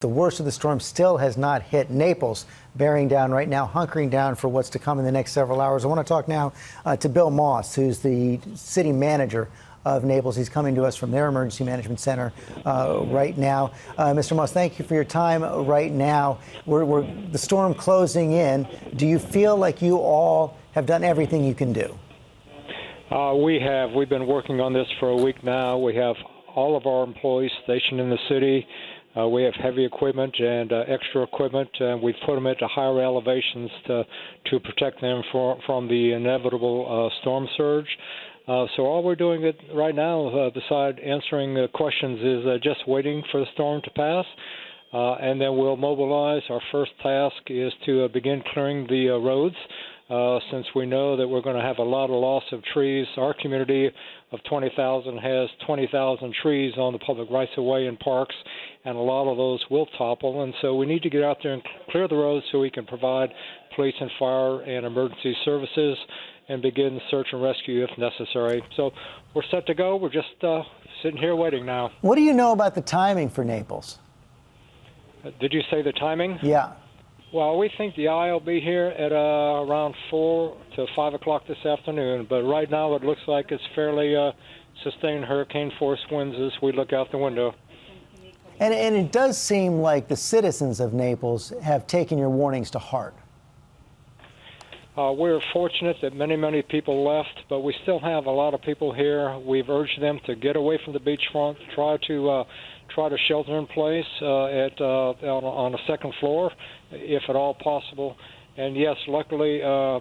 The worst of the storm still has not hit Naples, bearing down right now, hunkering down for what's to come in the next several hours. I want to talk now to Bill Moss, who's the city manager of Naples. He's coming to us from their emergency management center right now. Mr. Moss, thank you for your time right now. We're the storm closing in. Do you feel like you all have done everything you can do? We have. We've been working on this for a week now. We have all of our employees stationed in the city. We have heavy equipment and extra equipment, and we've put them into higher elevations to protect them from the inevitable storm surge. So all we're doing right now, besides answering questions, is just waiting for the storm to pass, and then we'll mobilize. Our first task is to begin clearing the roads. Since we know that we're going to have a lot of loss of trees. Our community of 20,000 has 20,000 trees on the public rights-of-way and parks, and a lot of those will topple. And so we need to get out there and clear the roads so we can provide police and fire and emergency services and begin search and rescue if necessary. So we're set to go. We're just sitting here waiting now. What do you know about the timing for Naples? Did you say the timing? Yeah. Well, we think the eye will be here at around 4 to 5 o'clock this afternoon, but right now it looks like it's fairly sustained hurricane force winds as we look out the window. And it does seem like the citizens of Naples have taken your warnings to heart. We're fortunate that many people left, but we still have a lot of people here. We've urged them to get away from the beachfront, try to shelter in place on the second floor, if at all possible. And yes, luckily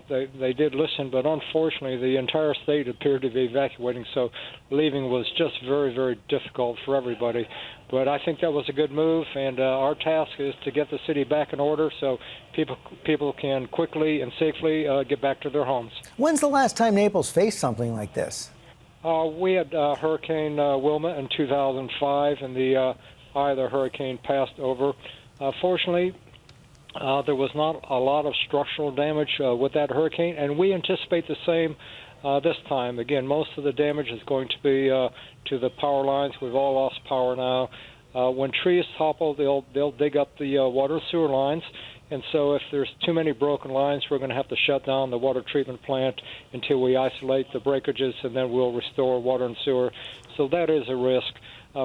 they did listen, but unfortunately the entire state appeared to be evacuating, so leaving was just very difficult for everybody. But I think that was a good move, and our task is to get the city back in order so people can quickly and safely get back to their homes. When's the last time Naples faced something like this? We had Hurricane Wilma in 2005, and the eye of the hurricane passed over. Fortunately, there was not a lot of structural damage with that hurricane, and we anticipate the same this time. Again, most of the damage is going to be to the power lines. We've all lost power now. When trees topple, they'll dig up the water and sewer lines. And so if there's too many broken lines, we're going to have to shut down the water treatment plant until we isolate the breakages, and then we'll restore water and sewer. So that is a risk.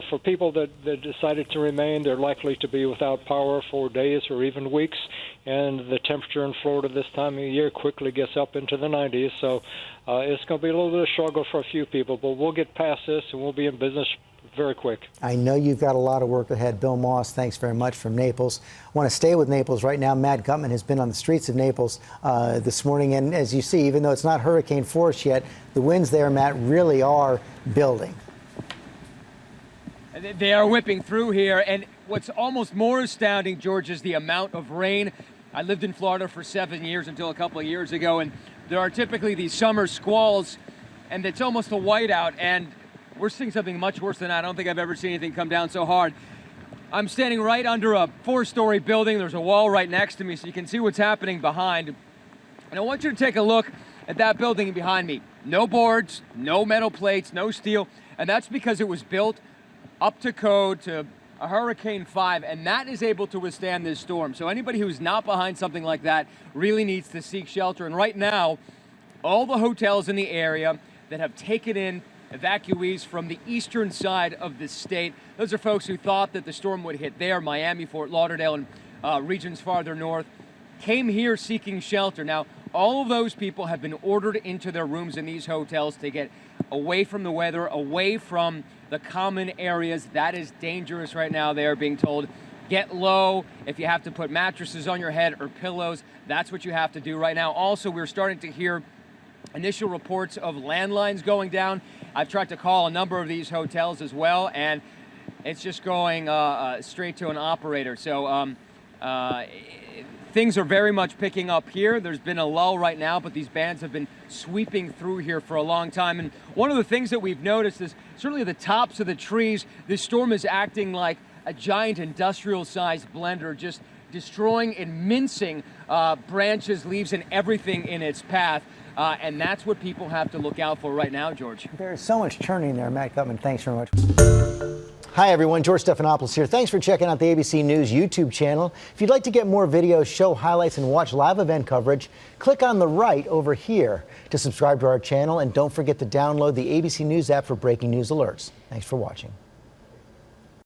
For people that decided to remain, they're likely to be without power for days or even weeks. And the temperature in Florida this time of year quickly gets up into the 90s. So it's going to be a little bit of a struggle for a few people, but we'll get past this and we'll be in business very quick. I know you've got a lot of work ahead. Bill Moss, thanks very much from Naples. I want to stay with Naples right now. Matt Gutman has been on the streets of Naples this morning. And as you see, even though it's not hurricane force yet, the winds there, Matt, really are building. They are whipping through here. And what's almost more astounding, George, is the amount of rain. I lived in Florida for 7 years until a couple of years ago. And there are typically these summer squalls, and it's almost a whiteout. And we're seeing something much worse than that. I don't think I've ever seen anything come down so hard. I'm standing right under a 4-story building. There's a wall right next to me, so you can see what's happening behind. And I want you to take a look at that building behind me. No boards, no metal plates, no steel. And that's because it was built up to code to a Hurricane 5, and that is able to withstand this storm. So anybody who's not behind something like that really needs to seek shelter. And right now, all the hotels in the area that have taken in evacuees from the eastern side of the state. Those are folks who thought that the storm would hit there, Miami, Fort Lauderdale, and regions farther north, came here seeking shelter. Now, all of those people have been ordered into their rooms in these hotels to get away from the weather, away from the common areas. That is dangerous right now. They are being told, get low. If you have to put mattresses on your head or pillows, that's what you have to do right now. Also, we're starting to hear initial reports of landlines going down. I've tried to call a number of these hotels as well, and it's just going straight to an operator. So things are very much picking up here. There's been a lull right now, but these bands have been sweeping through here for a long time. And one of the things that we've noticed is certainly the tops of the trees. This storm is acting like a giant industrial-sized blender, just destroying and mincing branches, leaves, and everything in its path. And that's what people have to look out for right now, George. There's so much churning there, Matt Gutman. Thanks very much. Hi, everyone. George Stephanopoulos here. Thanks for checking out the ABC News YouTube channel. If you'd like to get more videos, show highlights, and watch live event coverage, click on the right over here to subscribe to our channel. And don't forget to download the ABC News app for breaking news alerts. Thanks for watching.